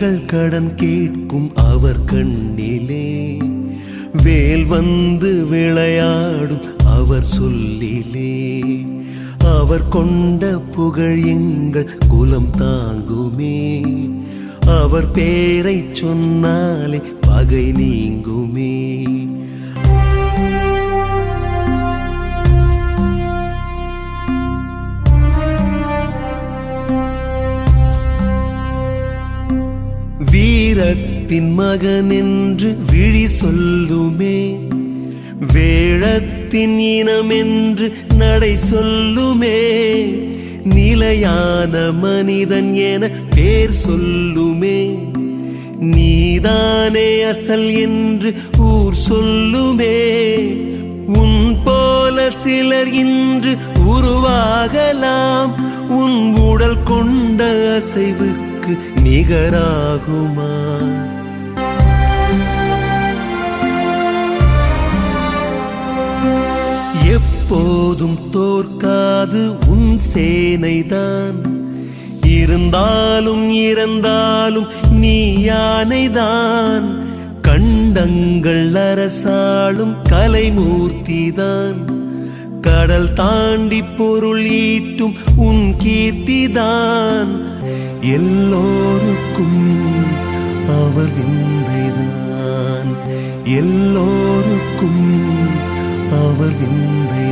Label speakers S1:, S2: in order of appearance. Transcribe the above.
S1: எங்கள் கடன் கேட்கும் அவர் கண்ணிலே வேல் வந்து விளையாடும் அவர் சொல்லிலே அவர் கொண்ட புகழ் எங்கள் குலம் தாங்குமே அவர் பேரை சொன்னாலே பகை நீங்குமே வீரத்தின் மகன் என்று விழி சொல்லுமே வேழத்தின் இனம் என்று நடை சொல்லுமே நிலையான மனிதன் என பேர் சொல்லுமே நீதானே அசல் என்று ஊர் சொல்லுமே உன் போல சிலர் இன்று உருவாகலாம் உன் உடல் கொண்ட அசைவுக்கு நிகராகுமா எப்போதும் தோற்காது உன் சேனைதான் இருந்தாலும் இறந்தாலும் நீ யானைதான் கண்டங்கள் அரசாளும் கலைமூர்த்திதான் கடல் தாண்டி பொருள் ஈட்டும் உன் கீர்த்திதான் எல்லோருக்கும் அவர் விந்தைதான் எல்லோருக்கும் அவர் விந்தை